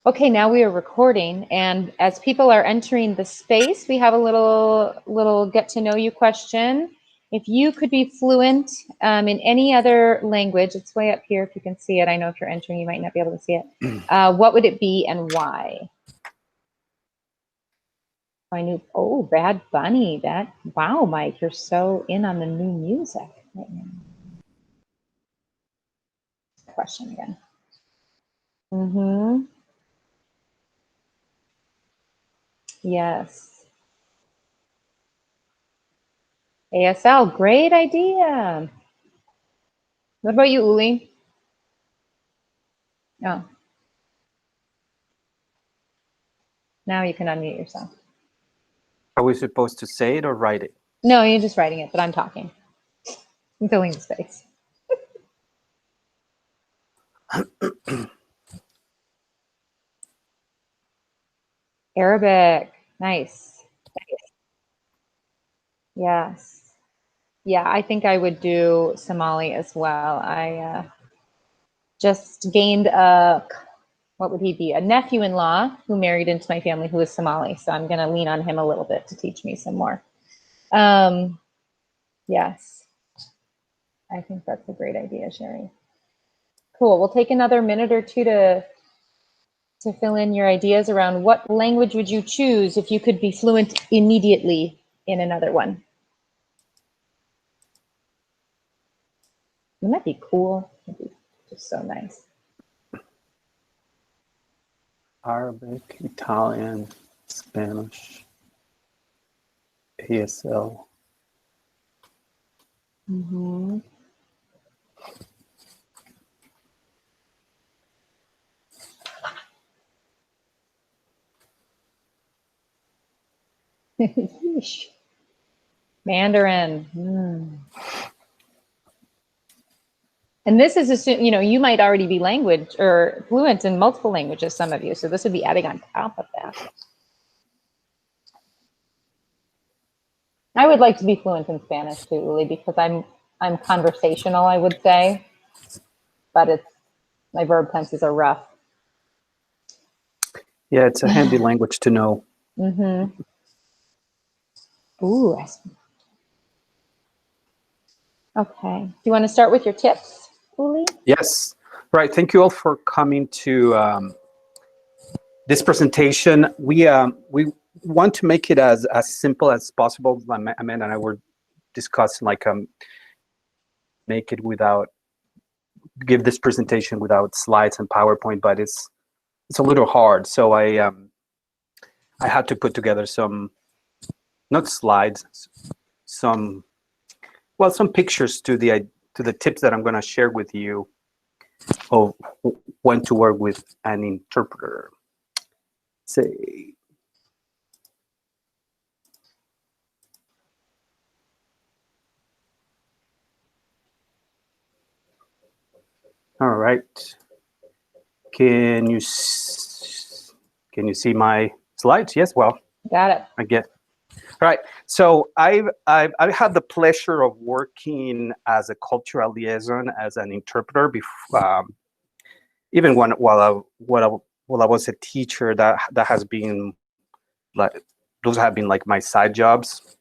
Okay, now we are recording, and as people are entering the space, we have a little get to know you question. If you could be fluent in any other language, it's way up here if you can see it. I know if you're entering, you might not be able to see it. What would it be and why? I knew. Oh, Bad Bunny. Wow, Mike, you're so in on the new music right now. Question again. Mm-hmm. Yes. ASL, great idea. What about you, Uli? Oh, now you can unmute yourself. Are we supposed to say it or write it? No, you're just writing it, but I'm talking. I'm filling the space. Arabic, nice. Yes. Yeah, I think I would do Somali as well. I just gained what would he be? A nephew-in-law who married into my family who is Somali. So I'm going to lean on him a little bit to teach me some more. Yes, I think that's a great idea, Sherry. Cool. We'll take another minute or two to fill in your ideas around what language would you choose if you could be fluent immediately in another one. Wouldn't that be cool? That'd be just so nice. Arabic, Italian, Spanish, ASL. Mm-hmm. Mandarin. And this is, you might already be language or fluent in multiple languages, some of you. So this would be adding on top of that. I would like to be fluent in Spanish too, Uli, because I'm conversational, I would say, but my verb tenses are rough. Yeah, it's a handy language to know. Mm-hmm. Ooh. Okay. Do you want to start with your tips, Uli? Yes. Right. Thank you all for coming to this presentation. We want to make it as simple as possible. Amanda and I were discussing make it give this presentation without slides and PowerPoint, but it's a little hard. So I had to put together some, not slides, some pictures to the tips that I'm going to share with you of when to work with an interpreter. Say, all right. Can you see my slides? Yes. Well, got it. I get. All right. So I've had the pleasure of working as a cultural liaison, as an interpreter before. Even while I was a teacher, that has been like, those have been like my side jobs,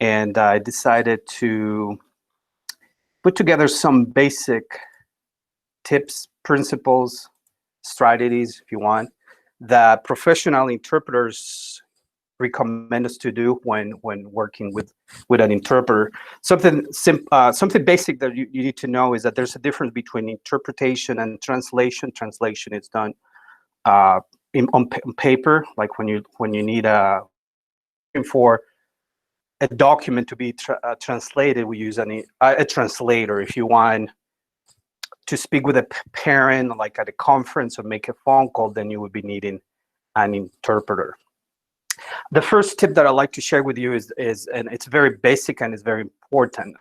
and I decided to put together some basic tips, principles, strategies, if you want, that professional interpreters recommend us to do when working with an interpreter. Something basic that you need to know is that there's a difference between interpretation and translation. Translation is done on paper, like when you need for a document to be translated, we use a translator. If you want to speak with a parent, like at a conference, or make a phone call, then you would be needing an interpreter. The first tip that I'd like to share with you is and it's very basic and it's very important.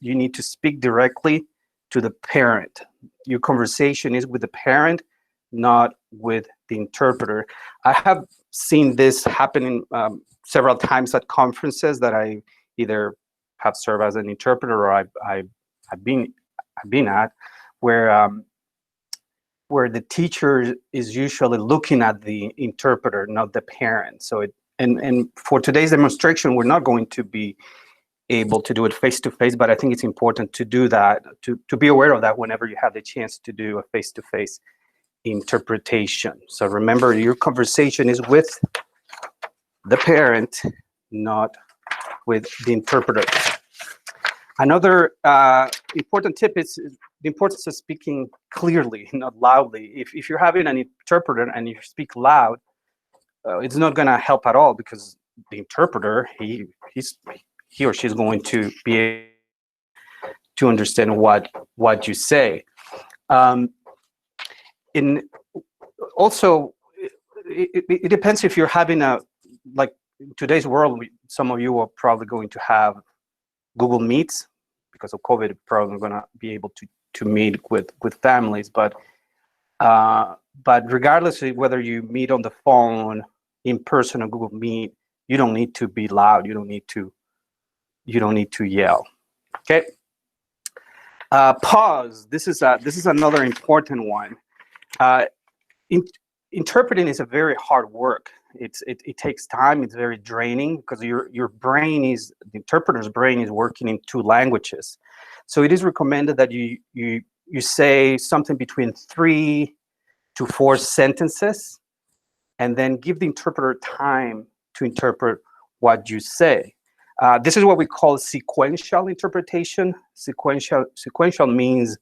You need to speak directly to the parent. Your conversation is with the parent, not with the interpreter. I have seen this happening several times at conferences that I either have served as an interpreter or I've been at, where where the teacher is usually looking at the interpreter, not the parent. So and for today's demonstration, we're not going to be able to do it face to face, but I think it's important to do that, to be aware of that whenever you have the chance to do a face to face interpretation. So remember, your conversation is with the parent, not with the interpreter. Another important tip is the importance of speaking clearly, not loudly. If you're having an interpreter and you speak loud, it's not going to help at all, because the interpreter, he or she's going to be able to understand what you say. In also, it depends if you're having like in today's world, some of you are probably going to have Google Meets because of COVID. Probably going to be able to meet with families, but regardless of whether you meet on the phone, in person, or Google Meet, you don't need to be loud. You don't need to yell. Okay. Pause. This is another important one. Interpreting is a very hard work. It takes time. It's very draining because your brain is, the interpreter's brain is working in two languages. So it is recommended that you say something between 3 to 4 sentences, and then give the interpreter time to interpret what you say. This is what we call sequential interpretation. Sequential means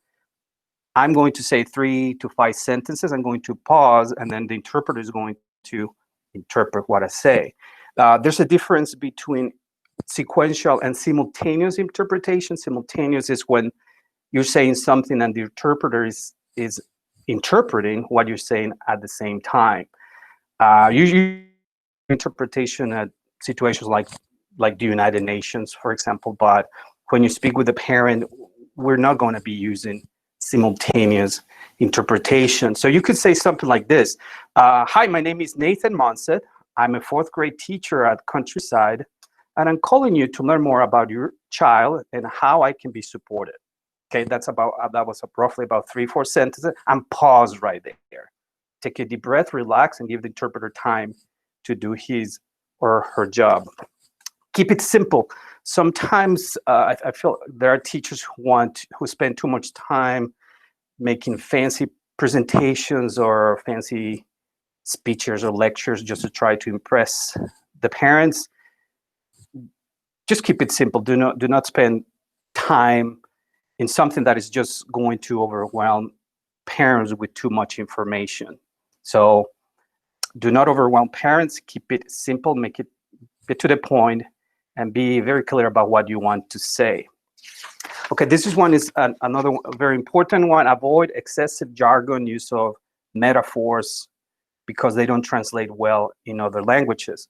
I'm going to say 3 to 5 sentences. I'm going to pause, and then the interpreter is going to interpret what I say. There's a difference between sequential and simultaneous interpretation. Simultaneous is when you're saying something and the interpreter is interpreting what you're saying at the same time. Usually, interpretation at situations like the United Nations, for example. But when you speak with a parent, we're not going to be using simultaneous interpretation. So you could say something like this. Hi, my name is Nathan Monset. I'm a 4th grade teacher at Countryside, and I'm calling you to learn more about your child and how I can be supported. Okay, that was roughly about 3-4 sentences. And pause right there. Take a deep breath, relax, and give the interpreter time to do his or her job. Keep it simple. Sometimes I feel there are teachers who spend too much time making fancy presentations or fancy speeches or lectures just to try to impress the parents. Just keep it simple. Do not spend time in something that is just going to overwhelm parents with too much information. So do not overwhelm parents. Keep it simple. Make it get to the point, and be very clear about what you want to say. Okay, this is another very important one. Avoid excessive jargon, use of metaphors, because they don't translate well in other languages.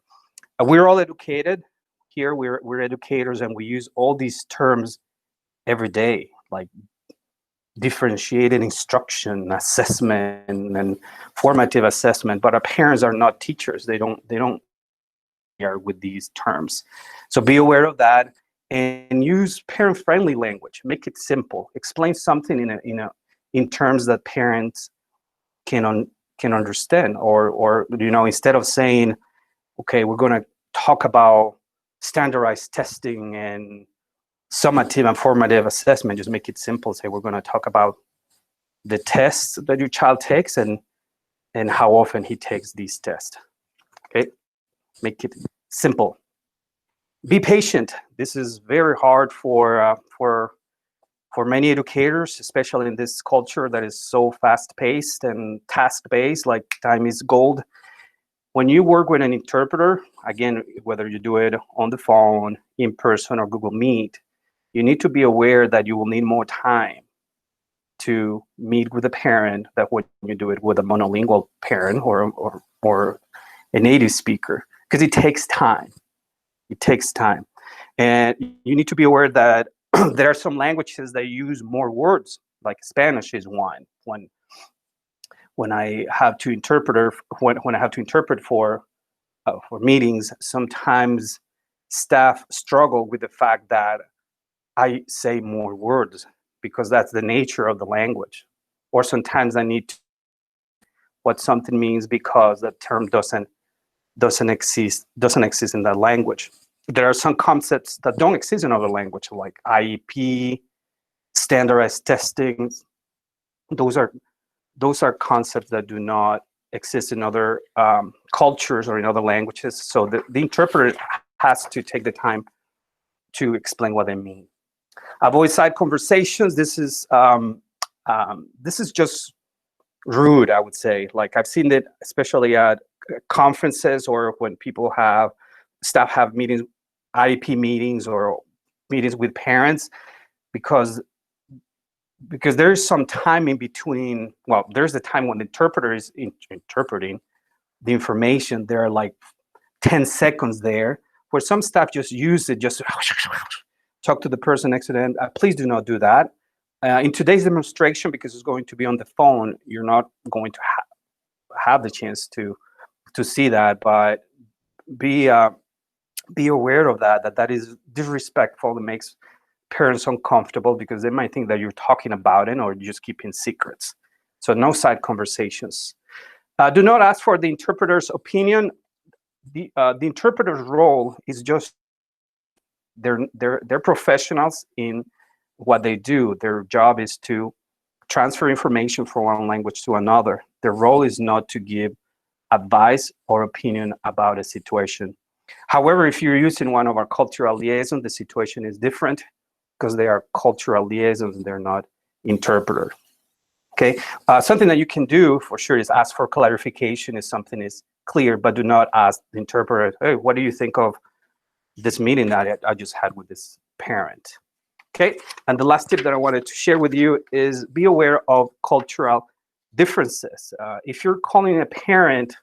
We're all educated here. We're educators, and we use all these terms every day, like differentiated instruction, assessment, and formative assessment. But our parents are not teachers. They don't are with these terms. So be aware of that, and use parent-friendly language. Make it simple. Explain something in terms that parents can understand, or instead of saying, okay, we're going to talk about standardized testing and summative and formative assessment, just make it simple. Say we're going to talk about the tests that your child takes and how often he takes these tests. Okay, make it simple. Be patient. This is very hard for many educators, especially in this culture that is so fast-paced and task-based. Like, time is gold. When you work with an interpreter, again, whether you do it on the phone, in person, or Google Meet, you need to be aware that you will need more time to meet with a parent than when you do it with a monolingual parent or a native speaker, because it takes time. It takes time. And you need to be aware that there are some languages that use more words, like Spanish is one. When I have to interpret for meetings, sometimes staff struggle with the fact that I say more words because that's the nature of the language. Or sometimes I need what something means because the term doesn't exist in that language. There are some concepts that don't exist in other language, like IEP, standardized testing. Those are concepts that do not exist in other cultures or in other languages. So the interpreter has to take the time to explain what they mean. Avoid side conversations. This is just rude, I would say. Like, I've seen it especially at conferences, or when staff have meetings, IEP meetings, or meetings with parents, because there's some time in between. Well, there's the time when the interpreter is interpreting the information. There are like 10 seconds there where some staff just use it just to talk to the person next to them. Please do not do that. In today's demonstration, because it's going to be on the phone, you're not going to have the chance to see that, but be aware of that is disrespectful. It makes parents uncomfortable because they might think that you're talking about it or you're just keeping secrets. So no side conversations. Do not ask for the interpreter's opinion. The interpreter's role is just they're professionals in what they do. Their job is to transfer information from one language to another. Their role is not to give advice or opinion about a situation. However, if you're using one of our cultural liaisons, the situation is different because they are cultural liaisons, they're not interpreter. Okay, something that you can do for sure is ask for clarification if something is clear, but do not ask the interpreter, hey, what do you think of this meeting that I just had with this parent? Okay, and the last tip that I wanted to share with you is be aware of cultural differences. If you're calling a parent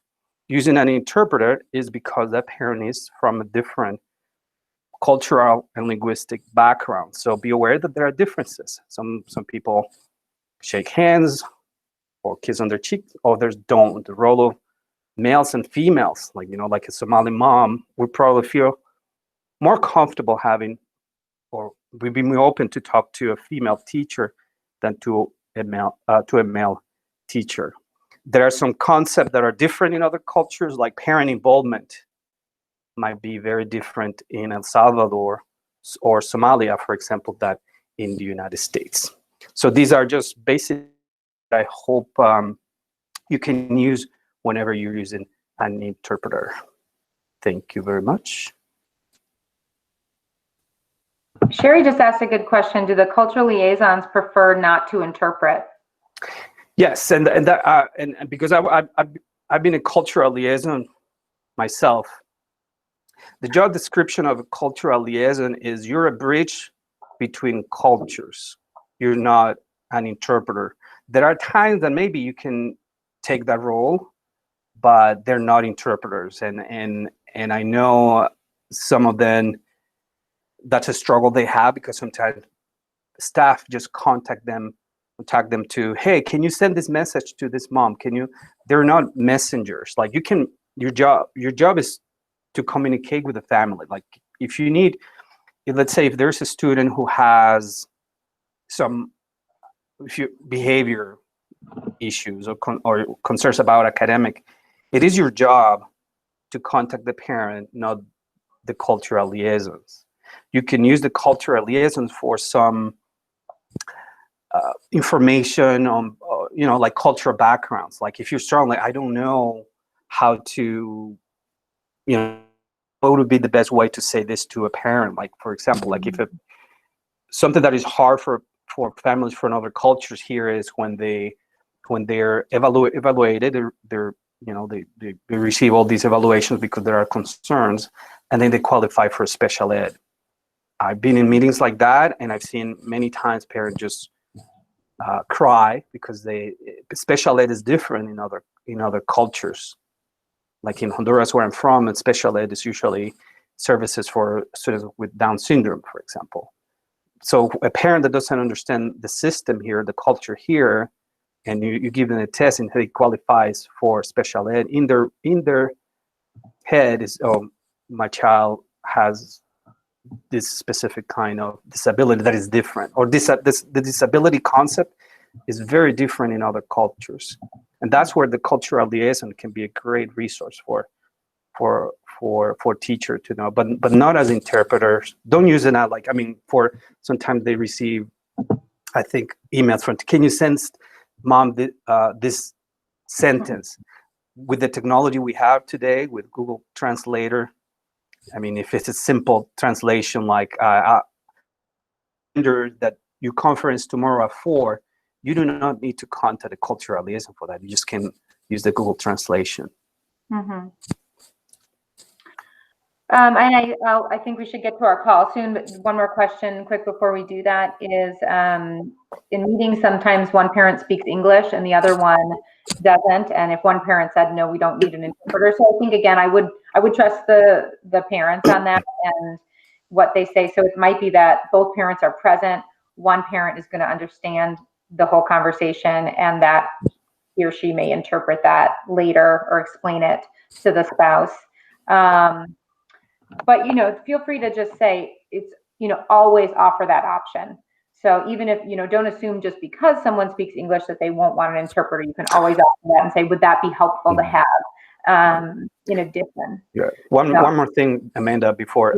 using an interpreter, is because that parent is from a different cultural and linguistic background. So be aware that there are differences. Some people shake hands or kiss on their cheek, others don't. The role of males and females, like a Somali mom, would probably feel more comfortable having, or we'd be more open to talk to a female teacher than to a male teacher. There are some concepts that are different in other cultures, like parent involvement might be very different in El Salvador or Somalia, for example, than in the United States. So these are just basic, I hope you can use whenever you're using an interpreter. Thank you very much. Sherry just asked a good question. Do the cultural liaisons prefer not to interpret? Yes, and because I've been a cultural liaison myself. The job description of a cultural liaison is you're a bridge between cultures. You're not an interpreter. There are times that maybe you can take that role, but they're not interpreters. And I know some of them, that's a struggle they have, because sometimes staff just contact them to, hey, can you send this message to this mom? They're not messengers. Like, your job is to communicate with the family. Like, let's say if there's a student who has some behavior issues or concerns about academic, it is your job to contact the parent, not the cultural liaisons. You can use the cultural liaisons for some information on, like cultural backgrounds. Like, if you're strong, like, I don't know how to, what would be the best way to say this to a parent? Like, for example, like if something that is hard for families from other cultures here is when they're evaluated, they receive all these evaluations because there are concerns, and then they qualify for special ed. I've been in meetings like that, and I've seen many times parents just cry because special ed is different in other cultures. Like in Honduras, where I'm from, and special ed is usually services for students with Down syndrome, for example. So a parent that doesn't understand the system here, the culture here, and you give them a test and he qualifies for special ed, in their head is, oh, my child has this specific kind of disability that is different, or the disability concept is very different in other cultures. And that's where the cultural liaison can be a great resource for teacher to know, but not as interpreters. Don't use it like, I mean, for sometimes they receive, I think, emails from, can you send mom this sentence? With the technology we have today with Google Translator, I mean, if it's a simple translation like that you conference tomorrow at 4, you do not need to contact a cultural liaison for that. You just can use the Google translation. Mm-hmm. And I think we should get to our call soon, but one more question quick before we do that is, in meetings, sometimes one parent speaks English and the other one doesn't. And if one parent said, no, we don't need an interpreter. So I think, again, I would trust the parents on that and what they say. So it might be that both parents are present. One parent is going to understand the whole conversation and that he or she may interpret that later or explain it to the spouse. But, feel free to just say it's, always offer that option. So even if, don't assume just because someone speaks English that they won't want an interpreter. You can always offer that and say, would that be helpful to have in addition? Yeah. One more thing, Amanda, before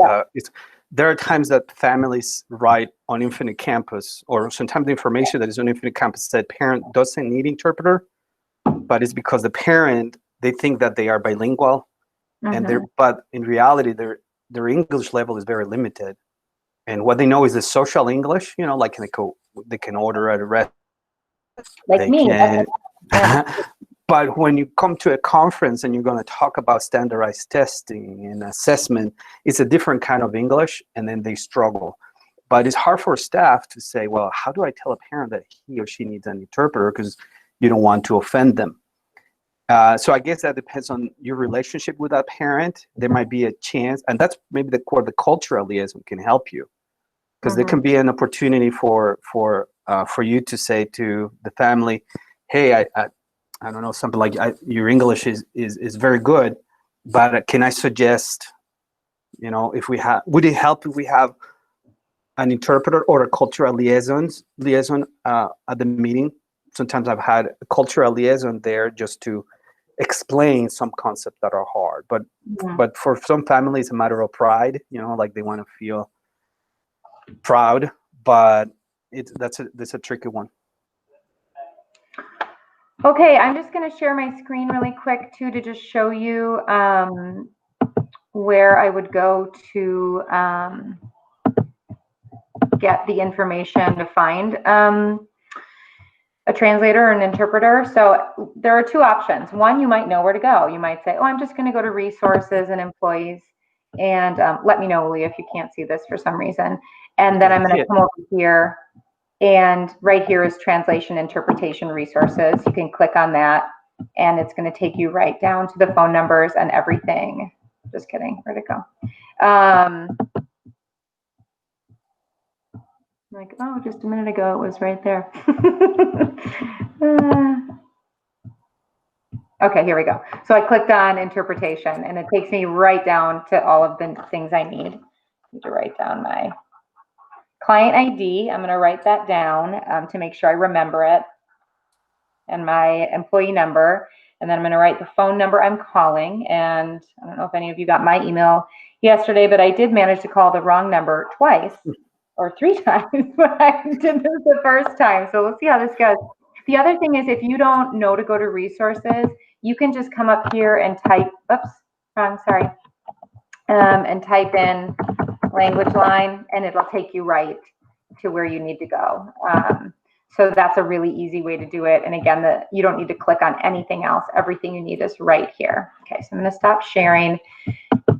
there are times that families write on Infinite Campus, or sometimes the information that is on Infinite Campus said parent doesn't need interpreter, but it's because the parent, they think that they are bilingual. And but in reality, their English level is very limited, and what they know is the social English. Like they can order at a restaurant, like me. But when you come to a conference and you're going to talk about standardized testing and assessment, it's a different kind of English, and then they struggle. But it's hard for staff to say, well, how do I tell a parent that he or she needs an interpreter, because you don't want to offend them. So I guess that depends on your relationship with that parent. There might be a chance, and that's maybe the cultural liaison can help you, because there can be an opportunity for you to say to the family, hey, I don't know, something like, your English is very good, but can I suggest, would it help if we have an interpreter or a cultural liaison at the meeting? Sometimes I've had a cultural liaison there just to explain some concepts that are hard, but for some families, it's a matter of pride, like they want to feel proud, but that's a tricky one. Okay, I'm just going to share my screen really quick too, to just show you where I would go to get the information to find a translator or an interpreter. So there are two options. One, you might know where to go. You might say, oh, I'm just going to go to resources and employees, and let me know, Uli, if you can't see this for some reason. And then I'm going to come over here, and right here is translation interpretation resources. You can click on that and it's going to take you right down to the phone numbers and everything. Just kidding. Where'd it go? Like, oh, just a minute ago it was right there. Okay, here we go. So I clicked on interpretation and it takes me right down to all of the things I need. I need to write down my client ID. I'm going to write that down to make sure I remember it, and my employee number. And then I'm going to write the phone number I'm calling. And I don't know if any of you got my email yesterday, but I did manage to call the wrong number twice or 3 times, but I did this the first time. So we'll see how this goes. The other thing is, if you don't know to go to resources, you can just come up here and type, and type in language line, and it'll take you right to where you need to go. So that's a really easy way to do it. And again, you don't need to click on anything else. Everything you need is right here. Okay, so I'm going to stop sharing,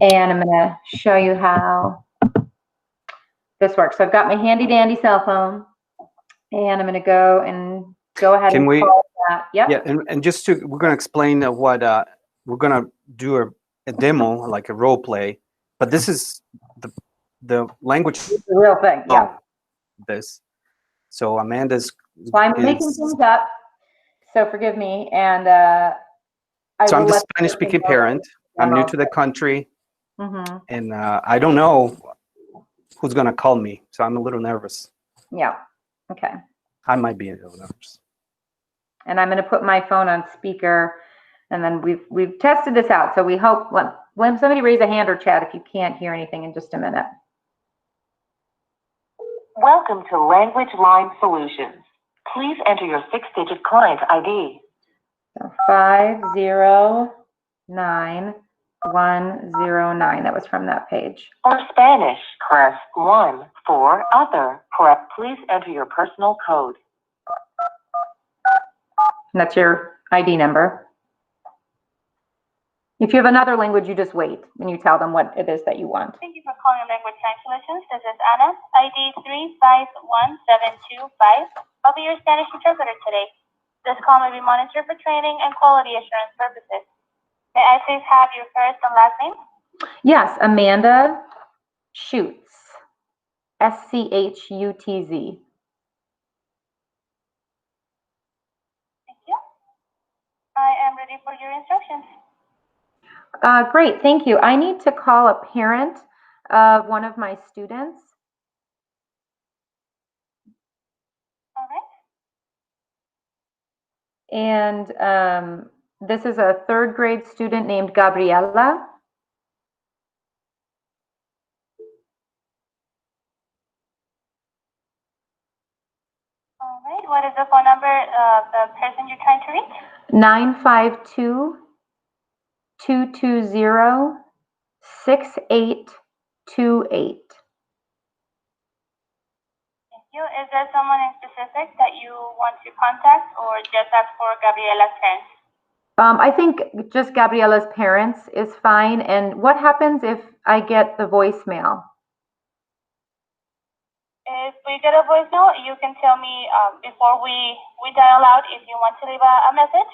and I'm going to show you how this works. So I've got my handy dandy cell phone, and I'm going to go ahead and call that. Yep. Yeah, and just we're going to explain what we're going to do a demo, like a role play, but this is the language. It's the real thing. Yeah. This. So Amanda's. So I'm making things up, so forgive me. And so I'm the Spanish-speaking parent. I'm new to the country, and I don't know who's going to call me, so I'm a little nervous. Yeah. Okay. I might be a little nervous. And I'm going to put my phone on speaker, and then we've tested this out. So we hope, let somebody raise a hand or chat if you can't hear anything in just a minute. Welcome to Language Line Solutions. Please enter your 6-digit client ID. So 509109. That was from that page. For Spanish, press 1. For other, please enter your personal code. And that's your ID number. If you have another language, you just wait and you tell them what it is that you want. Thank you for calling Language Line Solutions. This is Anna, ID 351725. I'll be your Spanish interpreter today. This call may be monitored for training and quality assurance purposes. May I please have your first and last name? Yes, Amanda Schutz. SCHUTZ. Thank you. I am ready for your instructions. Great, thank you. I need to call a parent of one of my students. All right. And this is a 3rd grade student named Gabriela. All right. What is the phone number of the person you're trying to reach? 952-220-6828. Thank you. Is there someone in specific that you want to contact, or just ask for Gabriela's parents? I think just Gabriela's parents is fine. And what happens if I get the voicemail? If we get a voicemail, you can tell me before we dial out if you want to leave a message,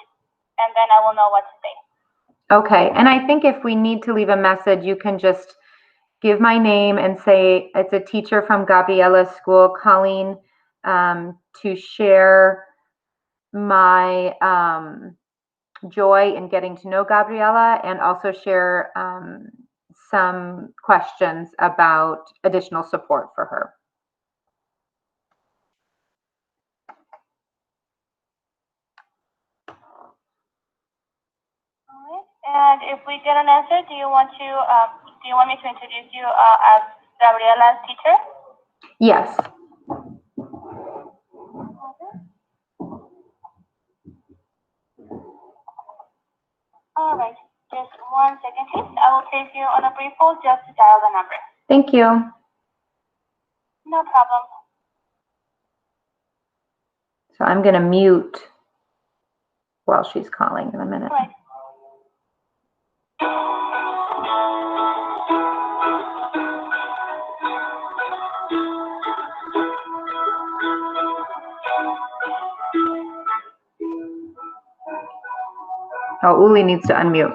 and then I will know what to say. Okay, and I think if we need to leave a message, you can just give my name and say it's a teacher from Gabriela's school calling to share my joy in getting to know Gabriela, and also share some questions about additional support for her. All right. And if we get an answer, do you want me to introduce you as Gabriela's teacher? Yes. All right. Just 1 second, please. I will place you on a brief hold just to dial the number. Thank you. No problem. So I'm going to mute while she's calling in a minute. All right. Oh, Uli needs to unmute.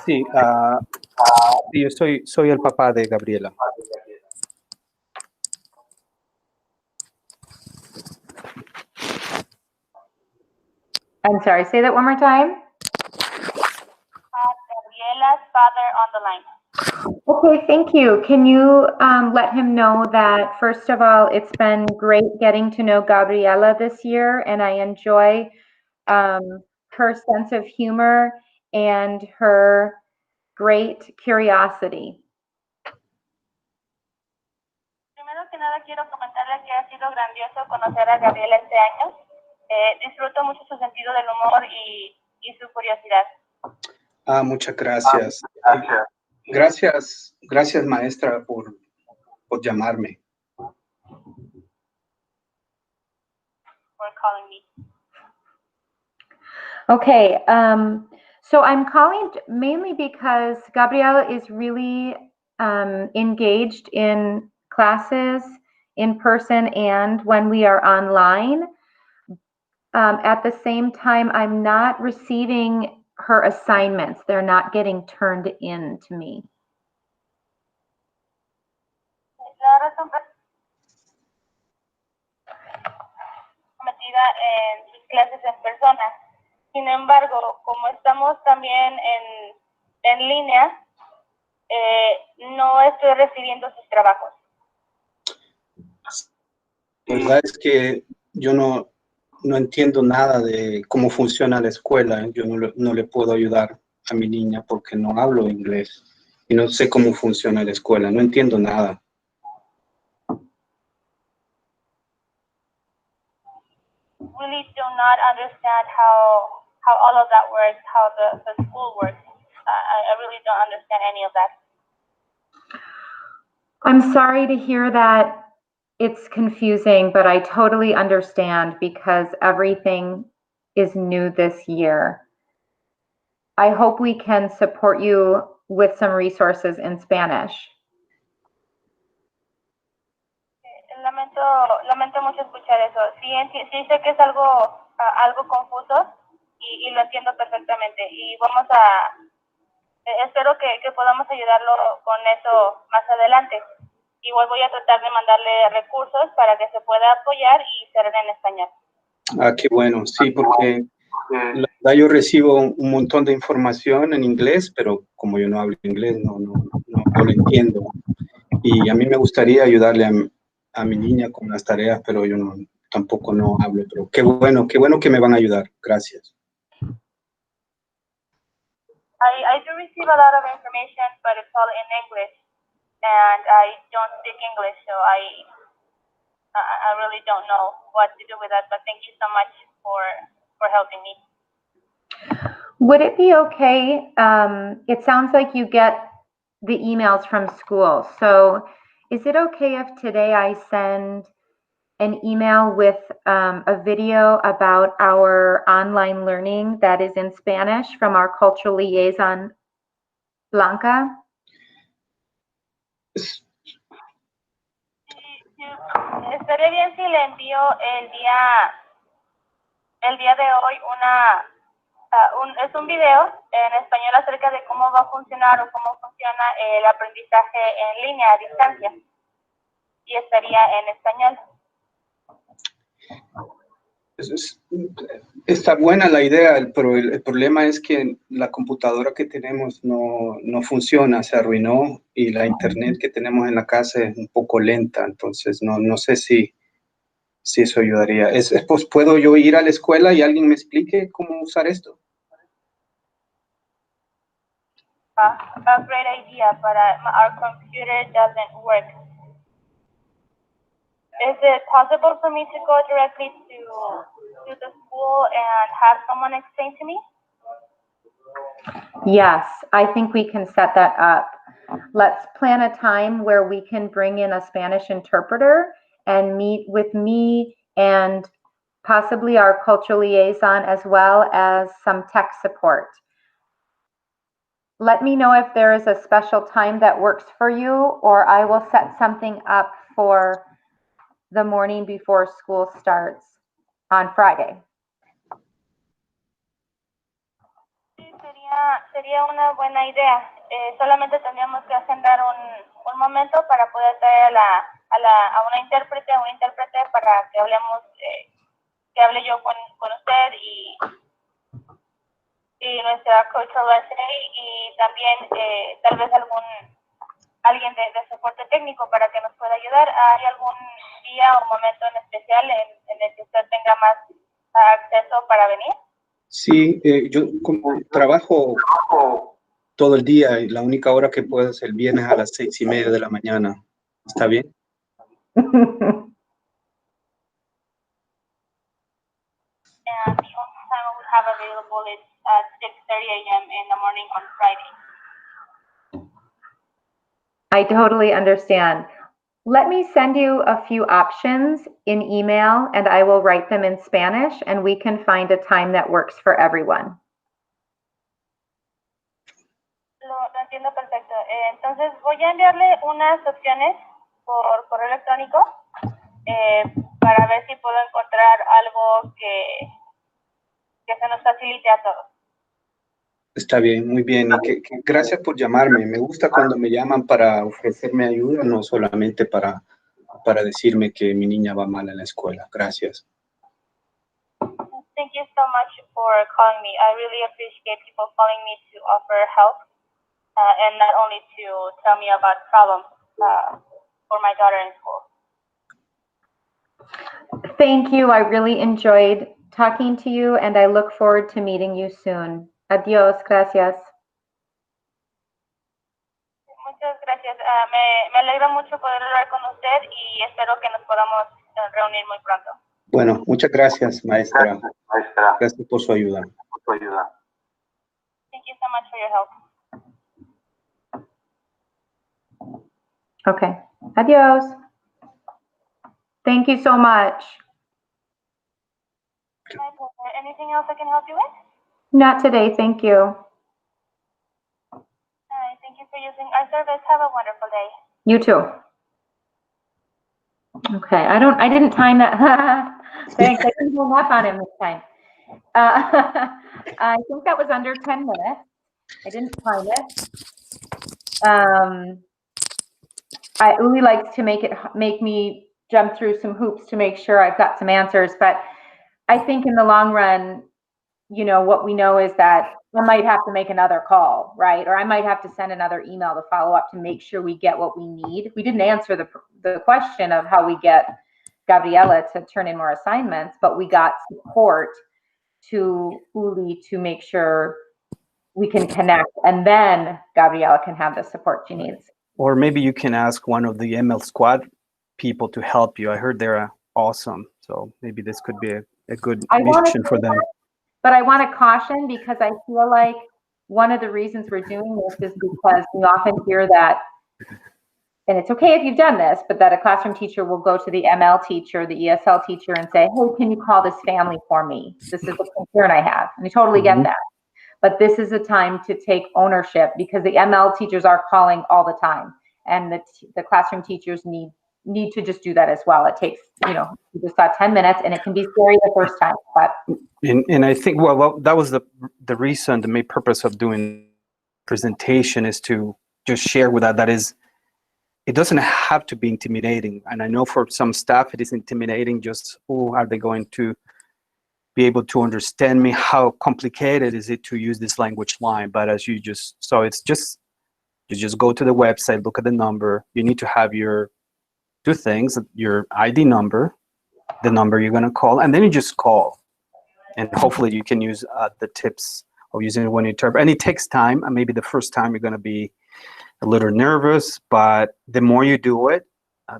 Sí, yo soy el papá de Gabriela. I'm sorry, say that one more time. Gabriela's father on the line. Okay, thank you. Can you let him know that, first of all, it's been great getting to know Gabriela this year, and I enjoy her sense of humor and her great curiosity. Primero que nada, quiero comentarle que ha sido grandioso conocer a Gabriela este año. Disfruto mucho su sentido del humor y su curiosidad. Muchas gracias. Gracias maestra por llamarme. For calling me. Okay, so I'm calling mainly because Gabriela is really engaged in classes in person and when we are online. At the same time, I'm not receiving her assignments. They're not getting turned in to me. La razón metida en sus clases en persona. Sin embargo, como estamos también en línea, no estoy recibiendo sus trabajos. La verdad es que yo no entiendo nada de cómo funciona la escuela. Yo no le puedo ayudar a mi niña porque no hablo inglés y no sé cómo funciona la escuela. No entiendo nada. Really do not understand how all of that works, how the school works. I really don't understand any of that. I'm sorry to hear that. It's confusing, but I totally understand because everything is new this year. I hope we can support you with some resources in Spanish. Lamento mucho escuchar eso. Sí sé que es algo confuso y lo entiendo perfectamente. Y espero que podamos ayudarlo con eso más adelante. Igual voy a tratar de mandarle recursos para que se pueda apoyar y ser en español. Ah, qué bueno. Sí, porque la verdad yo recibo un montón de información en inglés, pero como yo no hablo inglés, no lo entiendo. Y a mí me gustaría ayudarle a mi niña con las tareas, pero yo tampoco no hablo. Pero qué bueno que me van a ayudar. Gracias. I do receive a lot of information, but it's all in English, and I don't speak English, so I really don't know what to do with that. But thank you so much for helping me. Would it be okay? It sounds like you get the emails from school. So is it okay if today I send an email with a video about our online learning that is in Spanish from our cultural liaison, Blanca? Estaría bien si le envío el día de hoy es un video en español acerca de cómo va a funcionar o cómo funciona el aprendizaje en línea a distancia, y estaría en español. Está buena la idea, pero el problema es que la computadora que tenemos no funciona, se arruinó, y la internet que tenemos en la casa es un poco lenta, entonces no sé si eso ayudaría. Pues, ¿puedo yo ir a la escuela y alguien me explique cómo usar esto? A great idea, but our computer doesn't work. Is it possible for me to go directly to the school and have someone explain to me? Yes, I think we can set that up. Let's plan a time where we can bring in a Spanish interpreter and meet with me and possibly our cultural liaison, as well as some tech support. Let me know if there is a special time that works for you, or I will set something up for the morning before school starts on Friday. Sí, sería una buena idea. Solamente tendríamos que agendar un momento para poder traer a una intérprete para que hablemos, que hable yo con usted y nuestra cultural liaison, y también tal vez alguien de soporte técnico para que nos pueda ayudar. ¿Hay algún día o momento en especial en el que usted tenga más acceso para venir? Sí, yo como trabajo todo el día y la única hora que puedo es el viernes a las 6:30 de la mañana. ¿Está bien? And the only time I would have available is at 6:30 a.m. in the morning on Friday. I totally understand. Let me send you a few options in email and I will write them in Spanish and we can find a time that works for everyone. Lo entiendo perfecto. Entonces voy a enviarle unas opciones por correo electrónico para ver si puedo encontrar algo que se nos facilite a todos. Está bien, muy bien. Y gracias por llamarme. Me gusta cuando me llaman para ofrecerme ayuda, no solamente para decirme que mi niña va mal en la escuela. Gracias. Thank you so much for calling me. I really appreciate people calling me to offer help, and not only to tell me about problems for my daughter in school. Thank you. I really enjoyed talking to you, and I look forward to meeting you soon. Adios. Gracias. Muchas gracias. Me alegra mucho poder hablar con usted y espero que nos podamos reunir muy pronto. Bueno, muchas gracias, maestra. Gracias por su ayuda. Thank you so much for your help. Okay. Adios. Thank you so much. My pleasure. Anything else I can help you with? Not today. Thank you. All right. Thank you for using our service. Have a wonderful day. You too. Okay. I didn't time that. Thanks. I didn't hang up on him this time. I think that was under 10 minutes. I didn't time it. Uli likes to make me jump through some hoops to make sure I've got some answers, but I think in the long run, you know, what we know is that I might have to make another call, right? Or I might have to send another email to follow up to make sure we get what we need. We didn't answer the question of how we get Gabriela to turn in more assignments, but we got support to Uli to make sure we can connect, and then Gabriela can have the support she needs. Or maybe you can ask one of the ML Squad people to help you. I heard they're awesome. So maybe this could be a good mission for them. But I want to caution, because I feel like one of the reasons we're doing this is because we often hear that, and it's okay if you've done this, but that a classroom teacher will go to the ML teacher, the ESL teacher, and say, hey, can you call this family for me? This is a concern I have. And I totally get that. But this is a time to take ownership, because the ML teachers are calling all the time, and the classroom teachers need to just do that as well. It takes, you know, you just got 10 minutes, and it can be scary the first time. But and I think well that was the reason, the main purpose of doing presentation is to just share with that is, it doesn't have to be intimidating. And I know for some staff it is intimidating. Just, oh, are they going to be able to understand me? How complicated is it to use this language line? But as you just saw, it's just, you just go to the website, look at the number. You need to have your two things: your ID number, the number you're going to call, and then you just call. And hopefully you can use the tips of using it when you interpret. And it takes time. And maybe the first time you're going to be a little nervous, but the more you do it,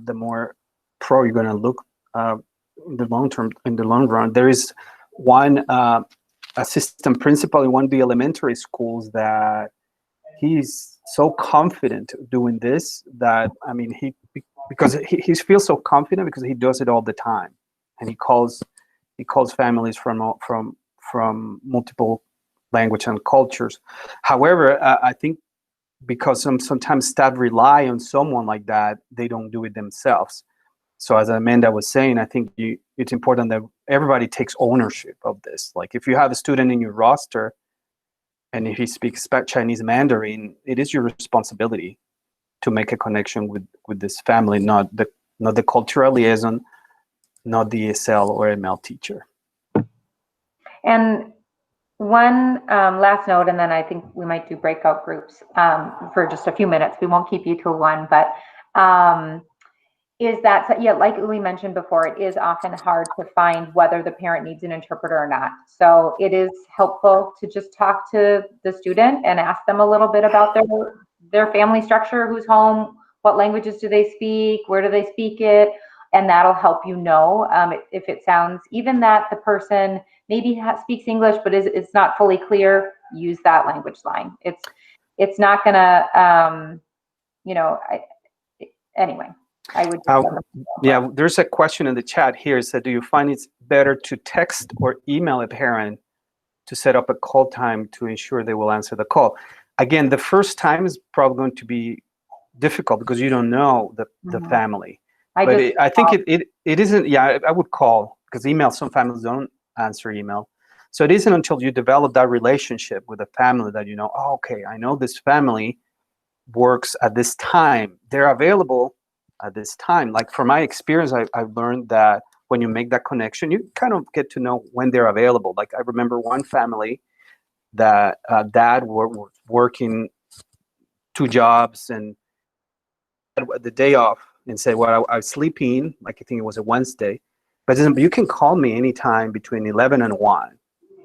the more pro you're going to look in the long term, in the long run. There is one assistant principal in one of the elementary schools that he's so confident doing this that, I mean, because he feels so confident because he does it all the time, and he calls families from multiple language and cultures. However, I think because sometimes staff rely on someone like that, they don't do it themselves. So as Amanda was saying, I think it's important that everybody takes ownership of this. Like if you have a student in your roster and if he speaks Chinese Mandarin, it is your responsibility to make a connection with this family, not the cultural liaison, not the ESL or ML teacher. And one last note, and then I think we might do breakout groups for just a few minutes. We won't keep you to one, but is that, yeah, like Uli mentioned before, it is often hard to find whether the parent needs an interpreter or not. So it is helpful to just talk to the student and ask them a little bit about their family structure, who's home, what languages do they speak, where do they speak it, and that'll help you know if it sounds, even that the person maybe speaks English but it's not fully clear, use that language line. It's not gonna, you know, anyway. I would. Yeah, there's a question in the chat here. It said, do you find it's better to text or email a parent to set up a call time to ensure they will answer the call? Again, the first time is probably going to be difficult because you don't know the family. I think it isn't. Yeah, I would call, because email, some families don't answer email. So it isn't until you develop that relationship with the family that you know, oh, okay, I know this family works at this time. They're available at this time. Like from my experience, I've learned that when you make that connection, you kind of get to know when they're available. Like I remember one family that dad were working 2 jobs and the day off and said, well, I was sleeping, like I think it was a Wednesday, but you can call me anytime between 11 and 1.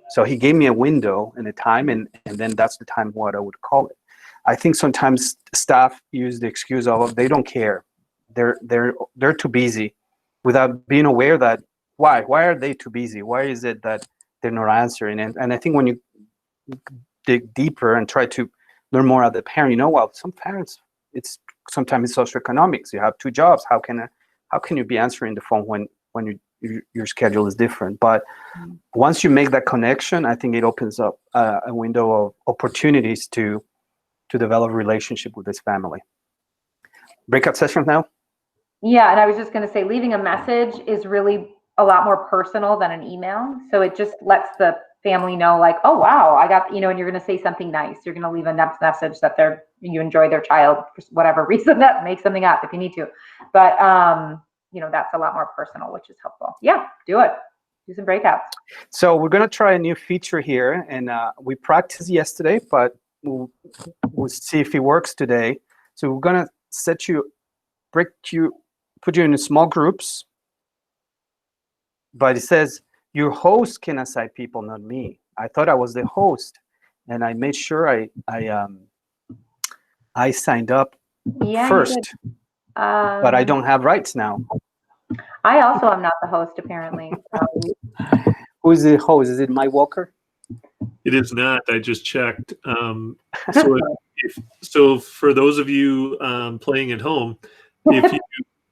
So he gave me a window and a time, and then that's the time what I would call it. I think sometimes staff use the excuse of they don't care. They're too busy without being aware that why are they too busy? Why is it that they're not answering? And I think when you dig deeper and try to learn more about the parent, well, some parents, sometimes it's socioeconomics. You have 2 jobs. How can you be answering the phone when your schedule is different? But once you make that connection, I think it opens up a window of opportunities to develop a relationship with this family. Breakout sessions now? Yeah, and I was just going to say, leaving a message is really a lot more personal than an email. So it just lets the family know, like, oh, wow, I got, and you're going to say something nice. You're going to leave a message that you enjoy their child for whatever reason, that make something up if you need to. But, that's a lot more personal, which is helpful. Yeah, do it. Do some breakouts. So we're going to try a new feature here, and we practiced yesterday, but we'll see if it works today. So we're going to put you in small groups, but it says your host can assign people, not me. I thought I was the host, and I made sure I signed up first, but I don't have rights now. I also am not the host, apparently. So. Who is the host? Is it Mike Walker? It is not. I just checked. So for those of you playing at home,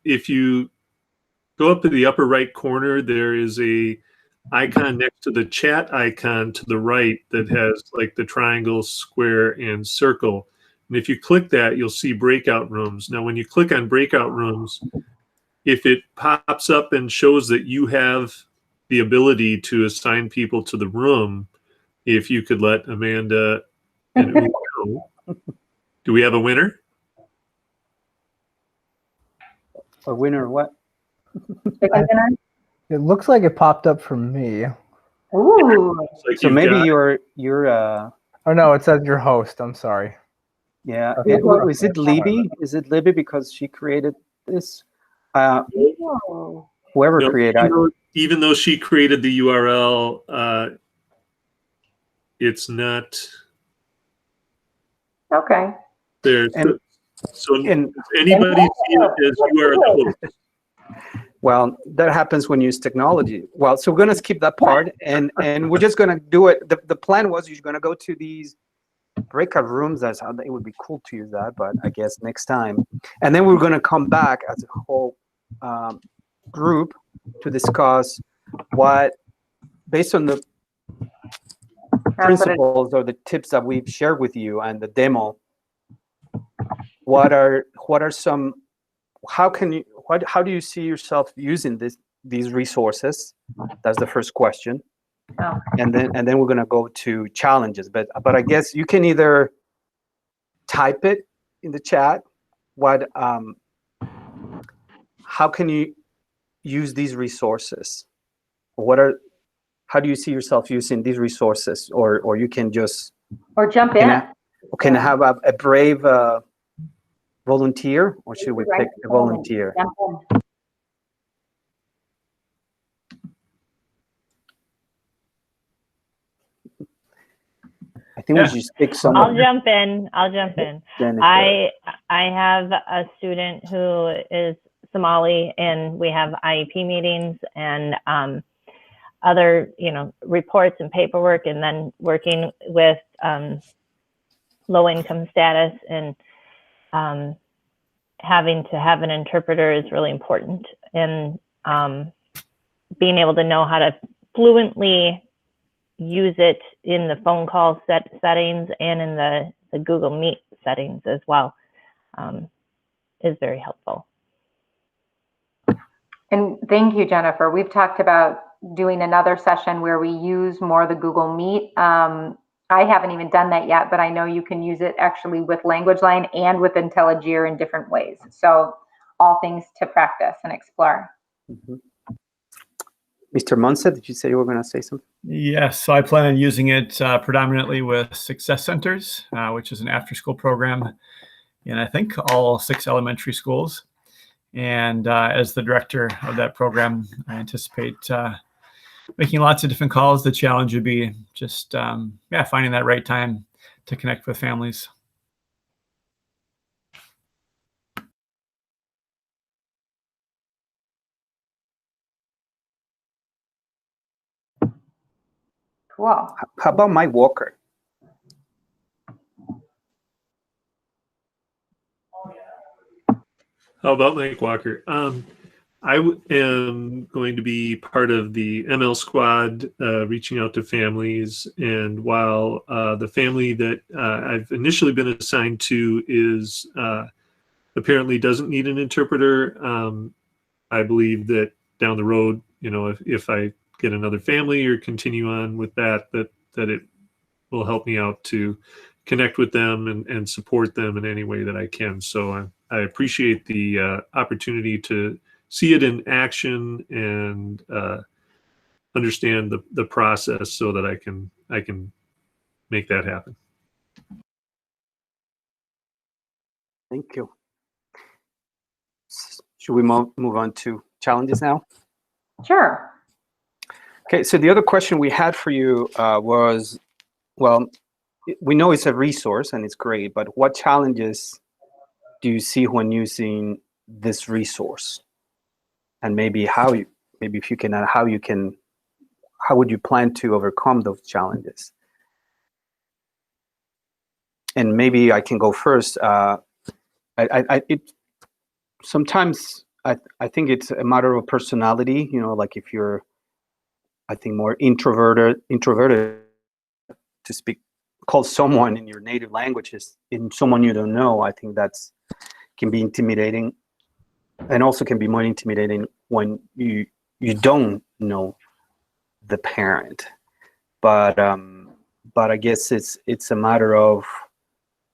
if you go up to the upper right corner, there is a icon next to the chat icon to the right that has like the triangle, square, and circle. And if you click that, you'll see breakout rooms. Now, when you click on breakout rooms, if it pops up and shows that you have the ability to assign people to the room, if you could let Amanda and Uwe know. Do we have a winner? A winner of what? It looks like it popped up for me. Ooh. Like So maybe you're Oh no, it says your host. I'm sorry. yeah. Okay. Is it Libby? Is it Libby because she created this? Whoever created even though she created the URL, it's not Okay. there. And- So does anybody see it as you are the host? Well, that happens when you use technology. Well, so we're going to skip that part, and we're just going to do it. The plan was you're going to go to these breakout rooms. It would be cool to use that, but I guess next time. And then we're going to come back as a whole group to discuss based on the principles or the tips that we've shared with you and the demo, what are some, how do you see yourself using these resources? That's the first question. Oh. And then we're going to go to challenges, but I guess you can either type it in the chat, how can you use these resources? How do you see yourself using these resources? Or you can just jump in. Can I have a brave volunteer, or should we pick a volunteer? I think we should pick someone. I'll jump in. Jennifer. I have a student who is Somali, and we have IEP meetings and other, reports and paperwork, and then working with low income status, and having to have an interpreter is really important. And being able to know how to fluently use it in the phone call settings and in the Google Meet settings as well is very helpful. And thank you, Jennifer. We've talked about doing another session where we use more the Google Meet. I haven't even done that yet, but I know you can use it actually with LanguageLine and with IntelliGear in different ways. So all things to practice and explore. Mm-hmm. Mr. Munset, did you say you were going to say something? Yes, so I plan on using it predominantly with Success Centers, which is an after-school program in, I think, all 6 elementary schools. And as the director of that program, I anticipate making lots of different calls. The challenge would be just, finding that right time to connect with families. Cool. How about Mike Walker? How about Mike Walker? Am going to be part of the ML squad, reaching out to families. And while the family that I've initially been assigned to is apparently doesn't need an interpreter, I believe that down the road, if I get another family or continue on with that it will help me out to connect with them and support them in any way that I can. So I appreciate the opportunity to see it in action and understand the process so that I can make that happen. Thank you. Should we move on to challenges now? Sure. Okay, so the other question we had for you was, well, we know it's a resource and it's great, but what challenges do you see when using this resource? And maybe if you can add how would you plan to overcome those challenges? And maybe I can go first. Sometimes I think it's a matter of personality, like if you're, I think, more introverted to call someone in your native languages in someone you don't know, I think can be intimidating, and also can be more intimidating when you don't know the parent. But I guess it's a matter of,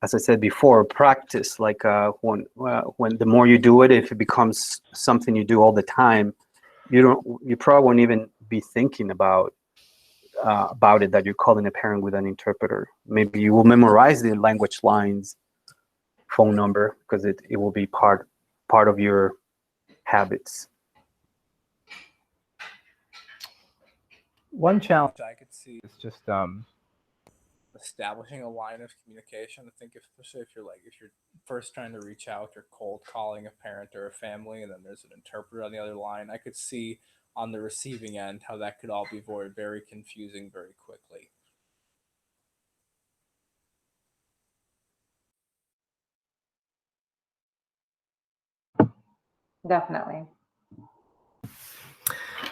as I said before, practice. Like when the more you do it, if it becomes something you do all the time, you probably won't even be thinking about it, that you're calling a parent with an interpreter. Maybe you will memorize the language lines, phone number, because it will be part of your habits. One challenge I could see is just establishing a line of communication. I think especially if you're first trying to reach out, you're cold calling a parent or a family, and then there's an interpreter on the other line, I could see on the receiving end how that could all be very confusing very quickly. Definitely.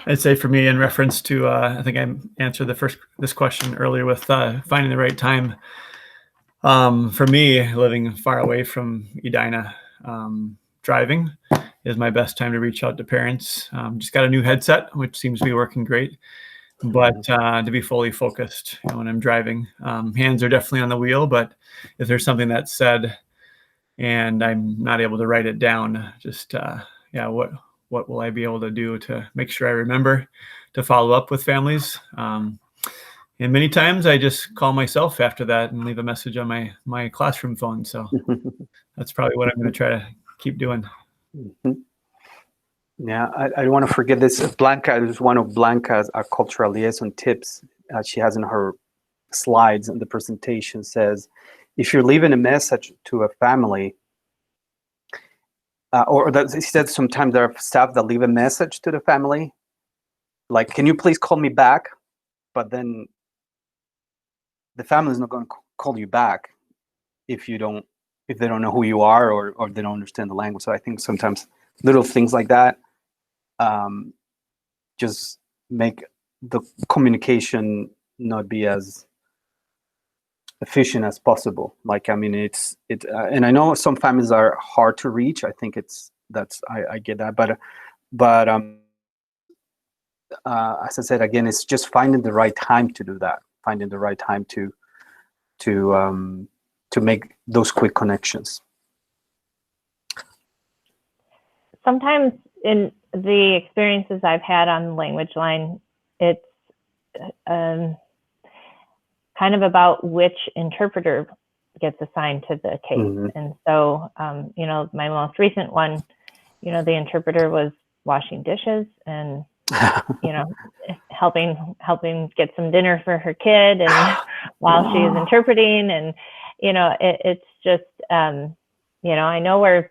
I'd say for me, in reference to, I think I answered this question earlier with finding the right time. For me, living far away from Edina, driving is my best time to reach out to parents. Just got a new headset, which seems to be working great. But to be fully focused when I'm driving, hands are definitely on the wheel. But if there's something that's said and I'm not able to write it down, just what will I be able to do to make sure I remember to follow up with families? And many times I just call myself after that and leave a message on my classroom phone. So that's probably what I'm going to try to keep doing. Mm-hmm. Yeah, I don't want to forget this. Blanca is one of Blanca's cultural liaison tips. She has in her slides in the presentation, says, if you're leaving a message to a family, he said sometimes there are staff that leave a message to the family, like, can you please call me back? But then the family is not going to call you back if they don't know who you are or they don't understand the language. So I think sometimes little things like that just make the communication not be as efficient as possible. Like, I mean, and I know some families are hard to reach. I think I get that, but as I said, again, it's just finding the right time to do that, finding the right time to make those quick connections. Sometimes the experiences I've had on the language line, it's kind of about which interpreter gets assigned to the case. Mm-hmm. And so, you know, my most recent one, you know, the interpreter was washing dishes and, you know, helping get some dinner for her kid, and while she was interpreting, and, you know, it's just, you know, I know we're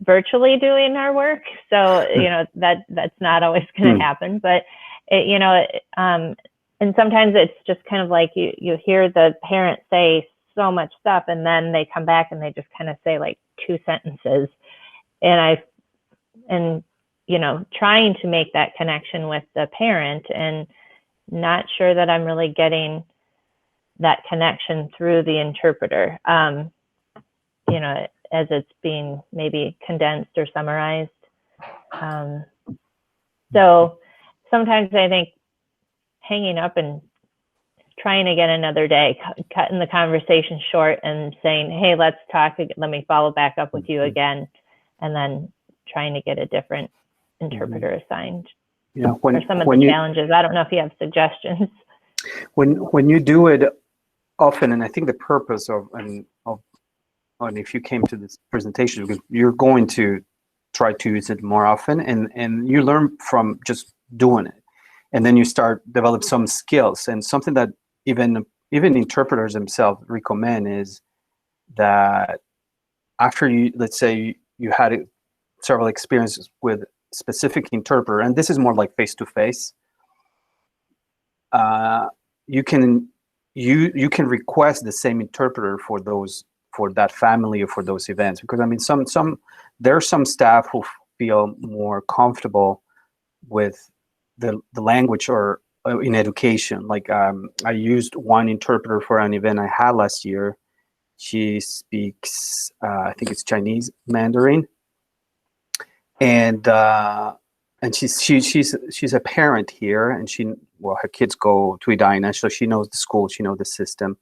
virtually doing our work, so you know that's not always going to happen, but you know, and sometimes it's just kind of like you hear the parent say so much stuff, and then they come back and they just kind of say like 2 sentences, and you know, trying to make that connection with the parent, and not sure that I'm really getting that connection through the interpreter, you know, as it's being maybe condensed or summarized. So sometimes I think hanging up and trying again another day, cutting the conversation short and saying, hey, let's talk, let me follow back up with you again, and then trying to get a different interpreter assigned. Yeah, or some of the challenges. I don't know if you have suggestions. When you do it often, and I think the purpose of if you came to this presentation, you're going to try to use it more often, and you learn from just doing it, and then you start develop some skills. And something that even interpreters themselves recommend is that after you, let's say you had several experiences with specific interpreter, and this is more like face-to-face, you can request the same interpreter for that family or for those events, because I mean there are some staff who feel more comfortable with the language or in education. Like I used one interpreter for an event I had last year. She speaks I think it's Chinese Mandarin, and she's a parent here, and her kids go to Edina, so she knows the school, she knows the system.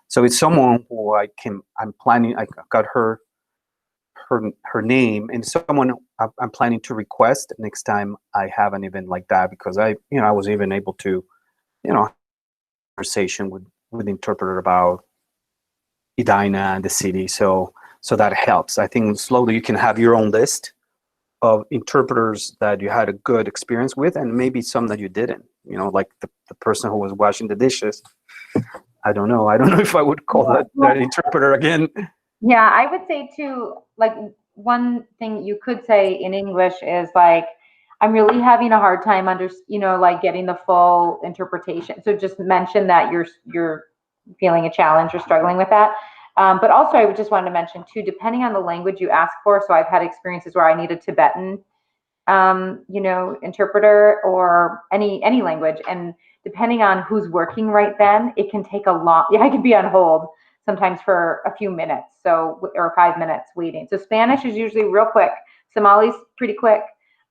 So it's someone who I got her name, and someone I'm planning to request next time I have an event like that, because I was even able to, conversation with the interpreter about Edina and the city. So that helps. I think slowly you can have your own list of interpreters that you had a good experience with, and maybe some that you didn't, like the person who was washing the dishes. I don't know if I would call that interpreter again. Yeah, I would say too, like one thing you could say in English is like, I'm really having a hard time like getting the full interpretation. So just mention that you're feeling a challenge or struggling with that. But also I would just want to mention too, depending on the language you ask for. So I've had experiences where I need a Tibetan, interpreter, or any language. And depending on who's working right then, it can take I could be on hold sometimes for a few minutes, or 5 minutes waiting. So Spanish is usually real quick. Somali's pretty quick.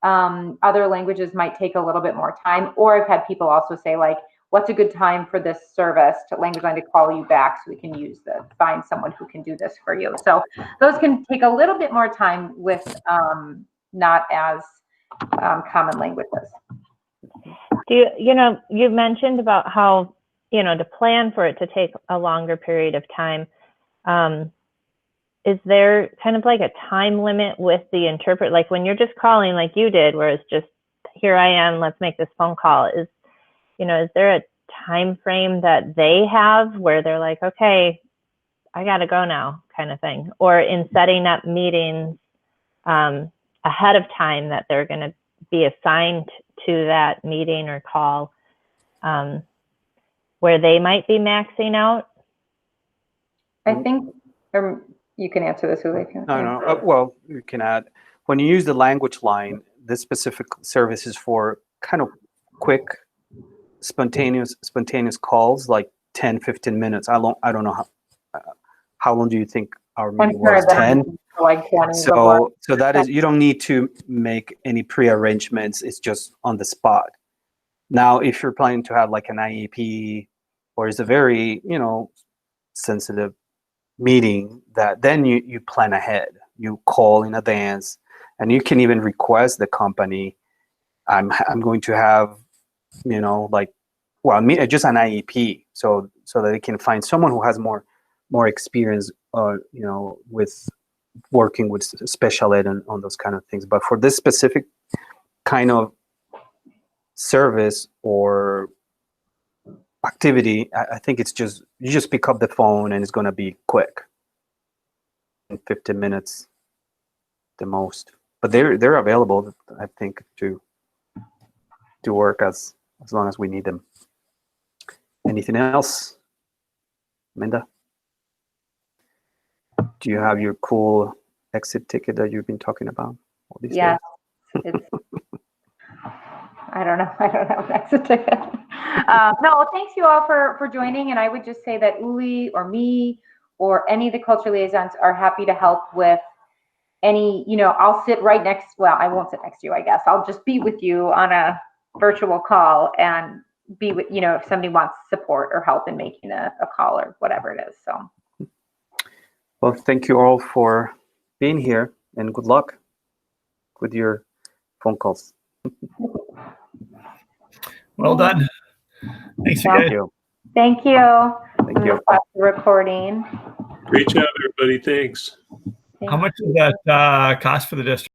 Other languages might take a little bit more time. Or I've had people also say like, what's a good time for this service to language line to call you back so we can find someone who can do this for you. So those can take a little bit more time with not as common languages. You mentioned about how, to plan for it to take a longer period of time. Is there kind of like a time limit with the interpreter? Like when you're just calling like you did, where it's just, here I am, let's make this phone call. Is there a time frame that they have where they're like, okay, I got to go now kind of thing? Or in setting up meetings ahead of time that they're going to be assigned to that meeting or call, where they might be maxing out? I think, you can answer this, Uli. No. Well, you can add, when you use the language line, this specific service is for kind of quick, spontaneous calls, like 10, 15 minutes. I don't know how long do you think our meeting was? 10? Like 20. So that is, you don't need to make any pre-arrangements. It's just on the spot. Now, if you're planning to have like an IEP, or it's a very, sensitive meeting, that then you plan ahead. You call in advance, and you can even request the company I'm going to have, you know, like, well, just an IEP, so that they can find someone who has more experience, you know, with working with special ed and on those kind of things. But for this specific kind of service or activity, I think it's just, you just pick up the phone and it's going to be quick, in 15 minutes the most. But they're available, I think, to work as long as we need them. Anything else, Minda? Do you have your cool exit ticket that you've been talking about all these Yeah, days? it's, I don't know. I don't have an exit ticket. No, thanks you all for joining. And I would just say that Uli or me or any of the culture liaisons are happy to help with any, you know, I'll sit right next, well, I won't sit next to you, I guess. I'll just be with you on a virtual call and be with, you know, if somebody wants support or help in making a call or whatever it is. So. Well, thank you all for being here, and good luck with your phone calls. Well done. Thanks, you guys. Thank you. Thank you. Thank you. Stop the recording. Great job, everybody. Thanks. How much does that cost for the district?